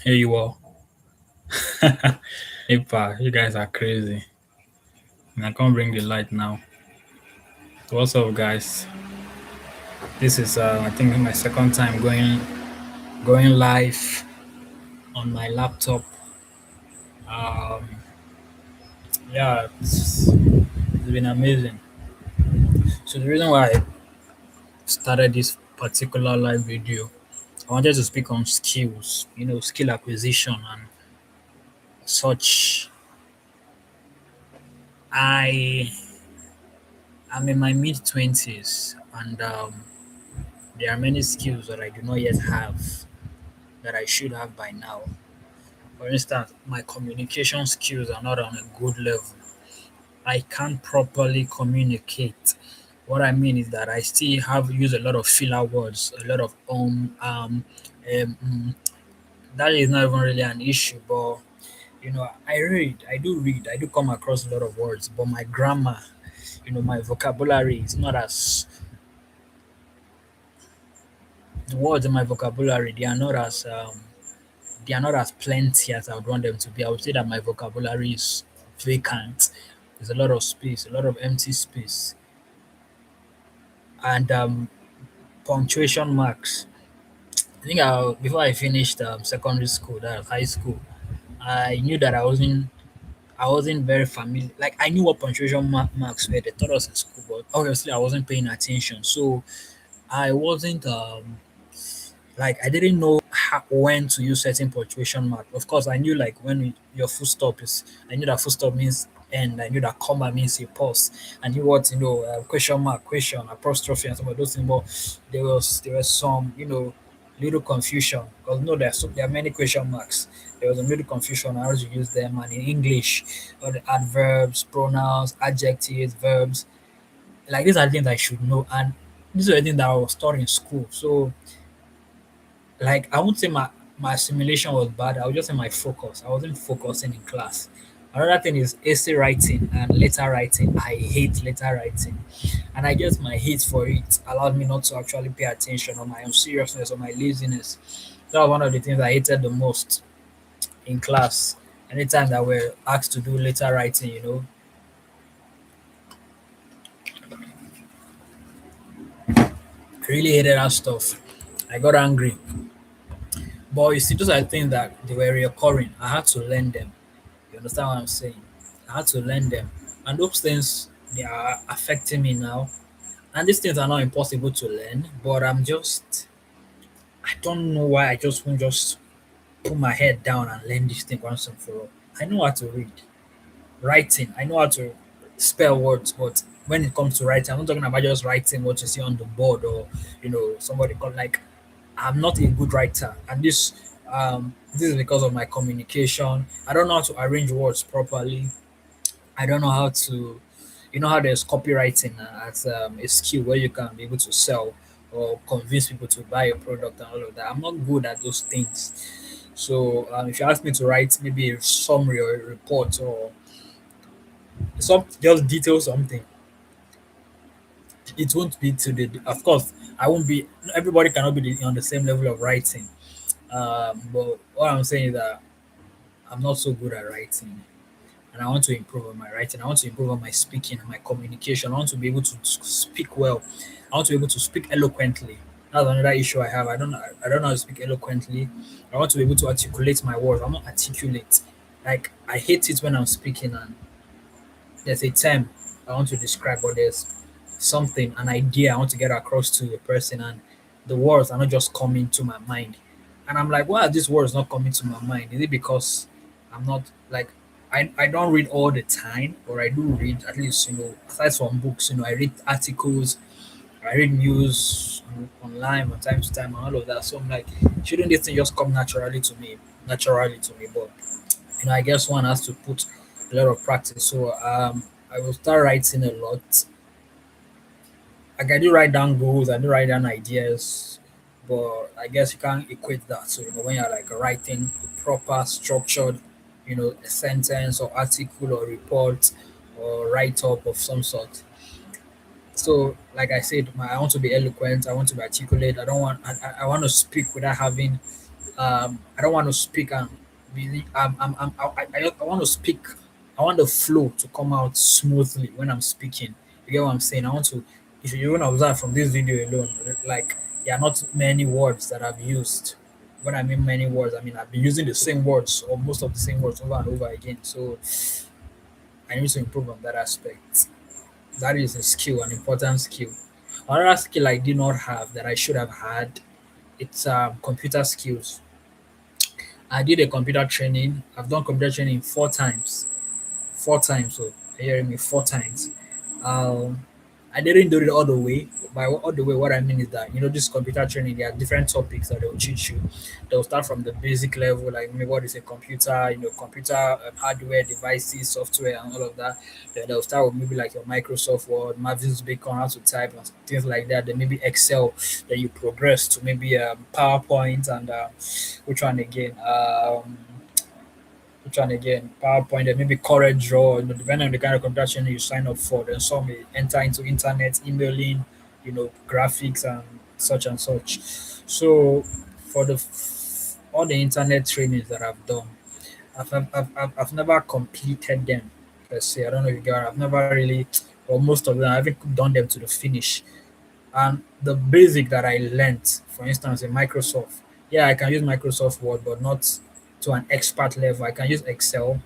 Hey, you all. Hey, pa, you guys are crazy. And I can't bring the light now. So what's up, guys? This is, I think, my second time going live on my laptop. Um, yeah, it's been amazing. So the reason why I started this particular live video, I wanted to speak on skills, skill acquisition and such. I am in my mid 20s, and there are many skills that I do not yet have that I should have by now. For instance, my communication skills are not on a good level. I can't properly communicate. What I mean is that I still have use a lot of filler words, a lot of that is not even really an issue. But I do come across a lot of words, but my grammar, my vocabulary is not as the words in my vocabulary. They are not as plenty as I would want them to be. I would say that my vocabulary is vacant. There's a lot of space, a lot of empty space, and punctuation marks. I think before I finished secondary school, that was high school, I knew that I wasn't very familiar. Like I knew what punctuation marks were. They taught us in school, but obviously I wasn't paying attention. So I wasn't like I didn't know when to use certain punctuation mark. Of course, I knew like when your full stop is. I knew that full stop means end. I knew that comma means a pause. I knew what question mark, question, apostrophe, and some of those things. But there was some little confusion because no, there are many question marks. There was a little confusion on how to use them, and in English, all the adverbs, pronouns, adjectives, verbs. Like these are things I should know, and these are the things that I was taught in school. So like I won't say my assimilation was bad. I would just say my focus. I wasn't focusing in class. Another thing is essay writing and letter writing. I hate letter writing, and I guess my hate for it allowed me not to actually pay attention on my own seriousness or my laziness. That was one of the things I hated the most in class. Anytime that we're asked to do letter writing, I really hated that stuff. I got angry. But you see, those are things that they were reoccurring. I had to learn them. You understand what I'm saying? I had to learn them. And those things, they are affecting me now. And these things are not impossible to learn, but I don't know why I just won't just put my head down and learn this thing once and for all. I know how to read. Writing, I know how to spell words, but when it comes to writing, I'm not talking about just writing what you see on the board or, somebody called like, I'm not a good writer. And this is because of my communication. I don't know how to arrange words properly. I don't know how to, how there's copywriting as a skill where you can be able to sell or convince people to buy a product and all of that. I'm not good at those things. So if you ask me to write maybe a summary or a report or just detail something, it won't be to the. Of course, I won't be. Everybody cannot be on the same level of writing. But what I'm saying is that I'm not so good at writing. And I want to improve on my writing. I want to improve on my speaking and my communication. I want to be able to speak well. I want to be able to speak eloquently. That's another issue I have. I don't know how to speak eloquently. I want to be able to articulate my words. I'm not articulate. Like I hate it when I'm speaking and there's a term I want to describe, or there's something, an idea I want to get across to a person, and the words are not just coming to my mind. And I'm like, why are these words not coming to my mind? Is it because I'm not like I don't read all the time, or I do read at least, aside from books, I read articles, I read news online from time to time and all of that. So I'm like, shouldn't this thing just come naturally to me? But I guess one has to put a lot of practice. So I will start writing a lot. Like I do write down goals, I do write down ideas, but I guess you can't equate that. So when you're like writing a proper structured, a sentence or article or report or write up of some sort. So like I said, I want to be eloquent. I want to be articulate. I don't want. I want to speak without having I don't want to speak and I want to speak. I want the flow to come out smoothly when I'm speaking. You get what I'm saying? I want to. If you even observe from this video alone, like there are not many words that I've used. When I mean many words, I mean I've been using the same words or most of the same words over and over again. So I need to improve on that aspect. That is a skill, an important skill. Another skill I did not have that I should have had, it's computer skills. I did a computer training. I've done computer training 4 times. 4 times. So, are you hearing me? 4 times. Um, I didn't do it all the way. By all the way, what I mean is that this computer training, there are different topics that they'll teach you. They'll start from the basic level, like maybe what is a computer, computer hardware, devices, software, and all of that. Then they'll start with maybe like your Microsoft Word, Marvin's Bacon, how to type, and things like that. Then maybe Excel. Then you progress to maybe PowerPoint and which one again? PowerPoint, and maybe Corel Draw, depending on the kind of contraction you sign up for. Then some may enter into internet, emailing, graphics and such and such. So for all the internet trainings that I've done, I've never completed them per se. I don't know if you get it. I've never really, or most of them, I haven't done them to the finish. And the basic that I learned, for instance, in Microsoft, yeah, I can use Microsoft Word, but not to an expert level. I can use Excel.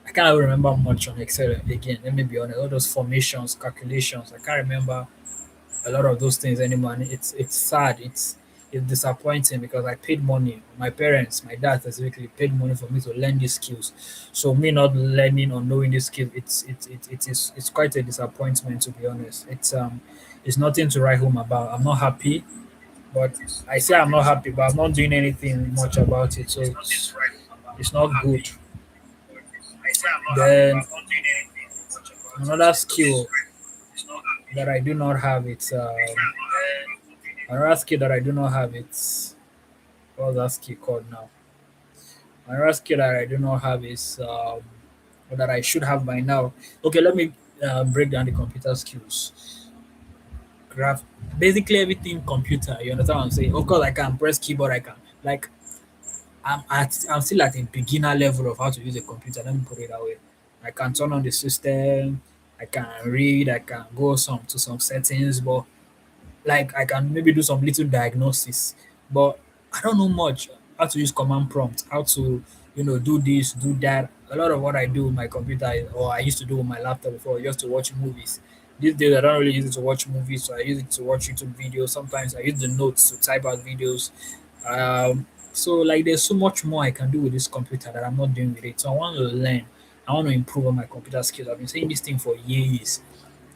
I can't even remember much on Excel again. Let me be honest. All those formations, calculations, I can't remember a lot of those things anymore. And it's sad. It's disappointing because I paid money. My parents, my dad specifically, paid money for me to learn these skills. So me not learning or knowing these skills, it's quite a disappointment, to be honest. It's nothing to write home about. I'm not happy, but I say I'm not happy, but I'm not doing anything much about it. So it's not good. Then another skill that I do not have, it's another skill that I do not have, it's what's that skill called now? Another skill that I do not have is or that I should have by now. Okay, let me break down the computer skills. Graph, basically everything computer. You understand what I'm saying? Of course, I can press keyboard. I can like I'm still at a beginner level of how to use a computer. Let me put it that way. I can turn on the system. I can read. I can go to some settings, but like I can maybe do some little diagnosis, but I don't know much how to use command prompt, how to do this, do that. A lot of what I do with my computer or I used to do with my laptop before just to watch movies. These days I don't really use it to watch movies, so I use it to watch YouTube videos. Sometimes I use the notes to type out videos. So like there's so much more I can do with this computer that I'm not doing with it. So I want to learn. I want to improve on my computer skills. I've been saying this thing for years,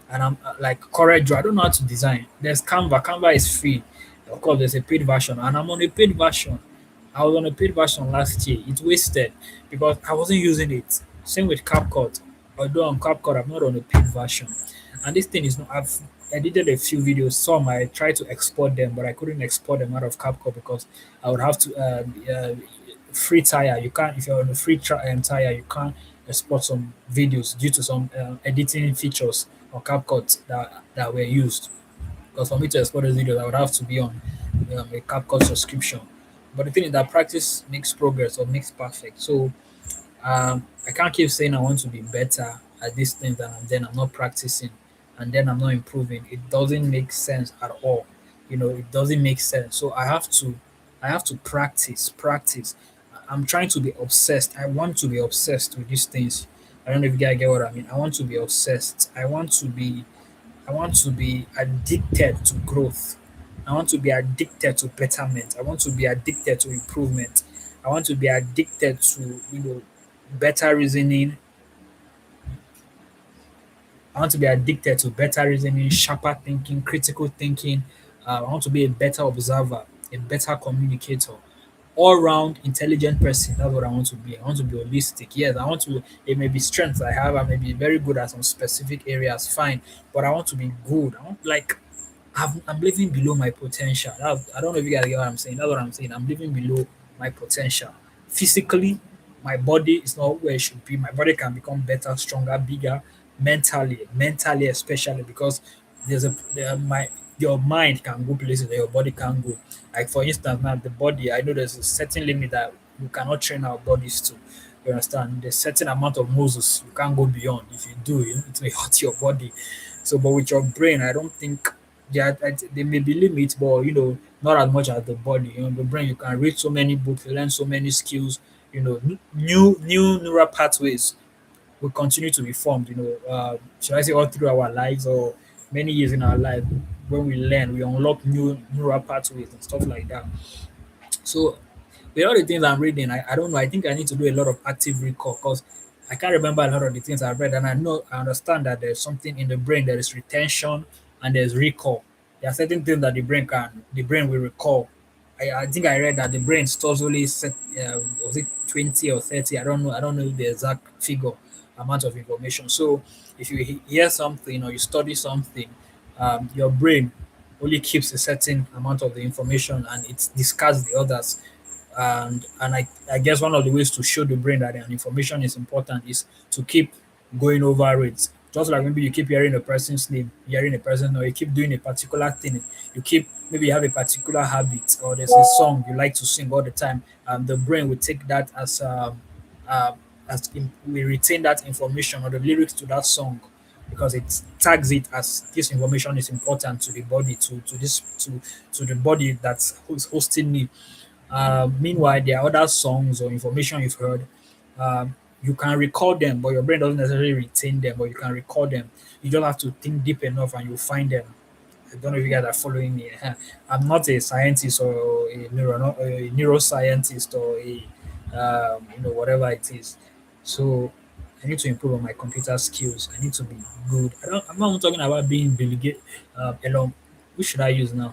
and I'm like Corel. I don't know how to design. There's Canva. Canva is free. Of course, there's a paid version, and I'm on a paid version. I was on a paid version last year. It wasted because I wasn't using it. Same with CapCut. Although on CapCut, I'm not on a paid version, and this thing is not. I've edited a few videos. Some I tried to export them, but I couldn't export them out of CapCut because I would have to free tire. You can't if you're on a free tire. You can't export some videos due to some editing features or CapCut that were used. Because for me to export those videos, I would have to be on a CapCut subscription. But the thing is that practice makes progress or makes perfect. So I can't keep saying I want to be better at these things and then I'm not practicing and then I'm not improving. It doesn't make sense at all. It doesn't make sense. So I have to practice. I'm trying to be obsessed. I want to be obsessed with these things. I don't know if you guys get what I mean. I want to be obsessed. I want to be addicted to growth. I want to be addicted to betterment. I want to be addicted to improvement. I want to be addicted to better reasoning. I want to be addicted to better reasoning, sharper thinking, critical thinking. I want to be a better observer, a better communicator, all round intelligent person. That's what I want to be. I want to be holistic. Yes, I want to. It may be strengths I have. I may be very good at some specific areas. Fine, but I want to be good. I want like I'm living below my potential. I don't know if you guys get what I'm saying. That's what I'm saying. I'm living below my potential. Physically, my body is not where it should be. My body can become better, stronger, bigger. Mentally especially because there's a there, my your mind can go places that your body can't go. Like for instance, now the body, I know there's a certain limit that you cannot train our bodies to. You understand? There's certain amount of Moses you can't go beyond. If you do, it may hurt your body. So, but with your brain, I don't think there may be limits, but not as much as the body. The brain, you can read so many books, learn so many skills. New neural pathways will continue to be formed. Should I say all through our lives or many years in our life? When we learn, we unlock new neural pathways and stuff like that. So with all the things I'm reading, I don't know. I think I need to do a lot of active recall because I can't remember a lot of the things I've read, and I understand that there's something in the brain. There is retention and there's recall. There are certain things that the brain will recall. I think I read that the brain stores only was it 20 or 30? I don't know the exact figure amount of information. So if you hear something or you study something, your brain only keeps a certain amount of the information and it discards the others. And I guess one of the ways to show the brain that an information is important is to keep going over it. Just like maybe you keep hearing a person's name, hearing a person, or you keep doing a particular thing, you keep maybe you have a particular habit, or there's a song you like to sing all the time. The brain will take that we retain that information or the lyrics to that song because it tags it as this information is important to the body to the body that's who's hosting me. Meanwhile, there are other songs or information you've heard. You can recall them, but your brain doesn't necessarily retain them, but you can recall them. You just have to think deep enough and you'll find them. I don't know if you guys are following me. I'm not a scientist or a neuroscientist or whatever it is. So I need to improve on my computer skills. I need to be good. I'm not talking about being Bill Gates. Elon, who should I use now?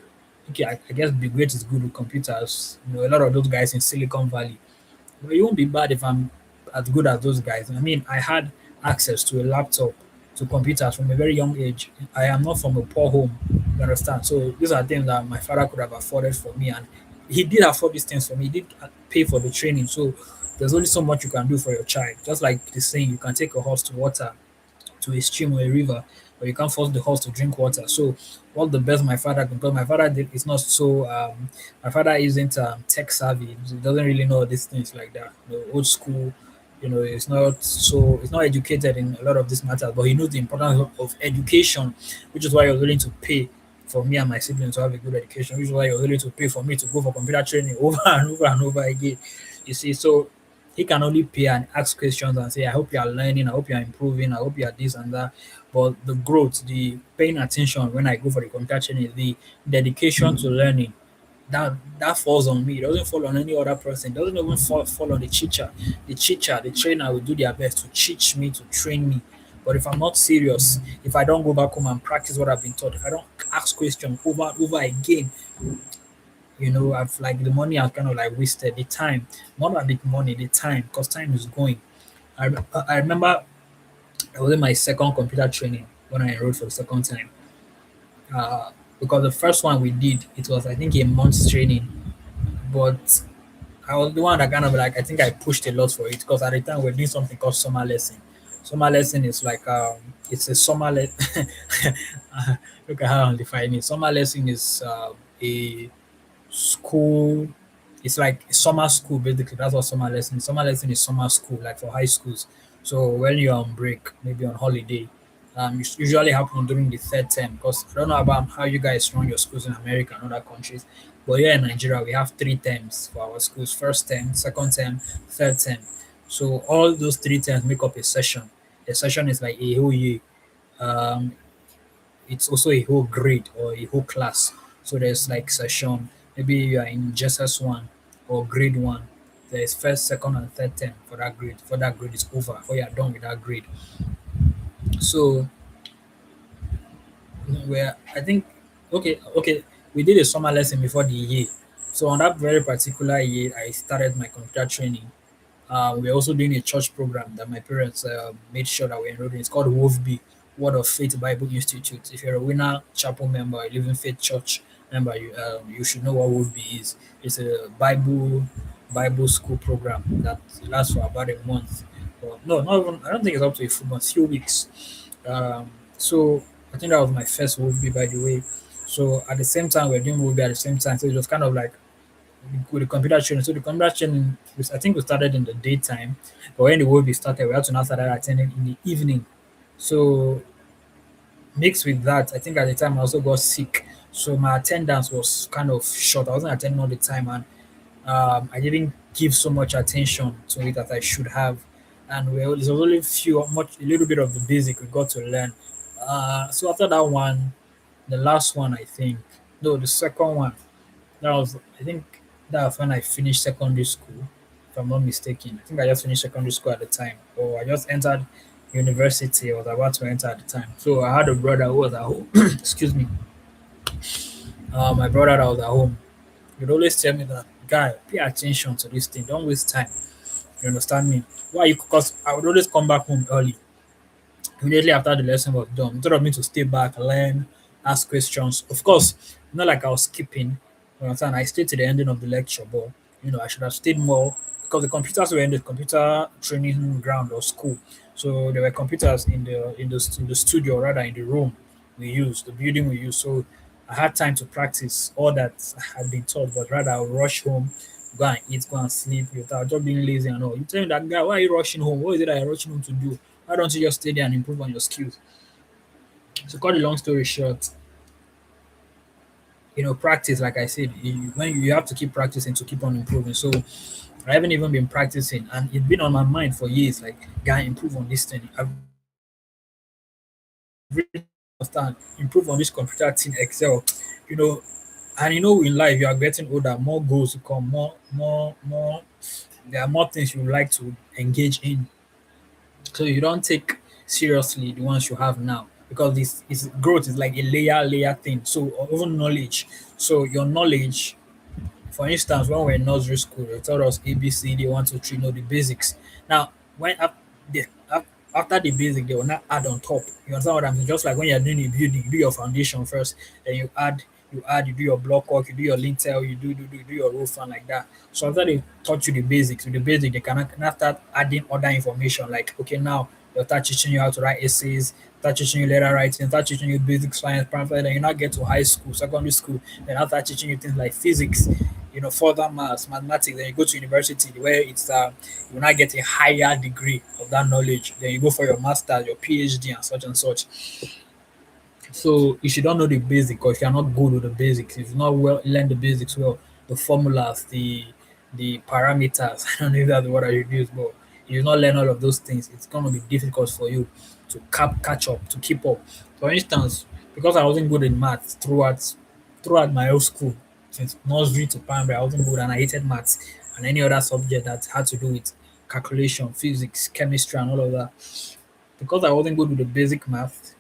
Okay, I guess Bill Gates is good with computers. A lot of those guys in Silicon Valley. But it won't be bad if I'm as good as those guys. I mean, I had access to a laptop, to computers from a very young age. I am not from a poor home, you understand? So these are things that my father could have afforded for me, and he did afford these things for me. He did pay for the training. So there's only so much you can do for your child. Just like the saying, you can take a horse to water, to a stream or a river, but you can't force the horse to drink water. So, what the best my father can, because my father did, is not so. My father isn't tech savvy. He doesn't really know these things like that. Old school. It's not so. It's not educated in a lot of these matters, but he knows the importance of education, which is why he was willing to pay for me and my siblings to have a good education, which is why he was willing to pay for me to go for computer training over and over and over again. You see, so he can only pay and ask questions and say, I hope you are learning, I hope you are improving, I hope you are this and that. But the growth, the paying attention when I go for the computer training, the dedication to learning, that falls on me. It doesn't fall on any other person. It doesn't even fall on the teacher. The trainer will do their best to teach me, to train me. But if I'm not serious, if I don't go back home and practice what I've been taught, if I don't ask questions over and over again, I've like the money I've kind of like wasted the time, not like the money, the time, because time is going. I remember I was in my second computer training when I enrolled for the second time. Because the first one we did, it was I think a month's training, but I was the one that kind of like I think I pushed a lot for it because at the time we're doing something called summer lesson. Summer lesson is like it's a summer look at how I'm defining it. Summer lesson is a school. It's like summer school basically. That's what summer lesson is. Summer lesson is summer school, like for high schools. So when you're on break, maybe on holiday, it usually happen during the third term. Because I don't know about how you guys run your schools in America and other countries, but here in Nigeria we have three terms for our schools: first term, second term, third term. So all those three terms make up a session. A session is like a whole year. Um, it's also a whole grade or a whole class. So there's like session, maybe you are in JSS 1 or grade 1. There's first, second, and third term for that grade. For that grade is over, or you're done with that grade. So where I think okay, we did a summer lesson before the year. So on that very particular year, I started my computer training. We're also doing a church program that my parents made sure that we enrolled in. It's called WOFB, Word of Faith Bible Institute. If you're a winner chapel member, a Living Faith Church member, you should know what WOFB is. It's a Bible school program that lasts for about a month. Or, no, not even. I don't think it's up to a few weeks. So I think that was my first WOFB, by the way. So at the same time, we're doing movie at the same time. So it was kind of like with the computer training. So the computer training, I think we started in the daytime, but when the movie started, we had to now start attending in the evening. So mixed with that, I think at the time I also got sick. So my attendance was kind of short. I wasn't attending all the time, and I didn't give so much attention to it as I should have. And there's only a little bit of the basic we got to learn. So after that one, the last one, I think, no, the second one, that was, I think, that was when I finished secondary school, if I'm not mistaken. I think I just finished secondary school at the time, or I just entered university. I was about to enter at the time. So I had a brother who was at home. Excuse me. My brother that was at home, he'd always tell me that, guy, pay attention to this thing. Don't waste time. You understand me? Why you? Because I would always come back home early, immediately after the lesson was done. Instead of me to stay back, learn, ask questions. Of course, not like I was skipping. You understand? I stayed to the ending of the lecture, but I should have stayed more because the computers were in the computer training ground or school. So there were computers in the studio, rather in the room we used, the building we used. So I had time to practice all that I had been taught, but rather I would rush home, go and eat, go and sleep without just being lazy and all. You tell me that, guy, why are you rushing home? What is it that you're rushing home to do? Why don't you just stay there and improve on your skills? So, cut the long story short, practice, like I said, when you have to keep practicing to keep on improving. So, I haven't even been practicing, and it's been on my mind for years. Like, guy, improve on this thing. I've really understand, improve on this computer thing, Excel. You know, and in life, you are getting older, more goals to come, more. There are more things you would like to engage in. So you don't take seriously the ones you have now because this is growth is like a layer thing. So or even knowledge. So your knowledge, for instance, when we're in nursery school, they taught us ABCD 1, 2, 3, know the basics. Now when after the basic, they will not add on top. You understand what I'm saying? Just like when you're doing a building, you do your foundation first, then you do your block work, you do your lintel, you do your roof and like that. So after they taught you the basics, with the basic, they can now start adding other information like, okay, now they'll start teaching you how to write essays, start teaching you letter writing, start teaching you basic science, primary, then you now get to high school, secondary school, then after teaching you things like physics, further maths, mathematics, then you go to university where it's you now get a higher degree of that knowledge. Then you go for your master, your PhD, and such and such. So if you don't know the basic, or if you're not good with the basics, if you not well learn the basics well, the formulas, the parameters, I don't know if that's what I use, but if you not learn all of those things, it's gonna be difficult for you to catch up, to keep up. For instance, because I wasn't good in maths throughout my whole school, since nursery to primary, I wasn't good and I hated maths and any other subject that had to do with calculation, physics, chemistry, and all of that. Because I wasn't good with the basic math,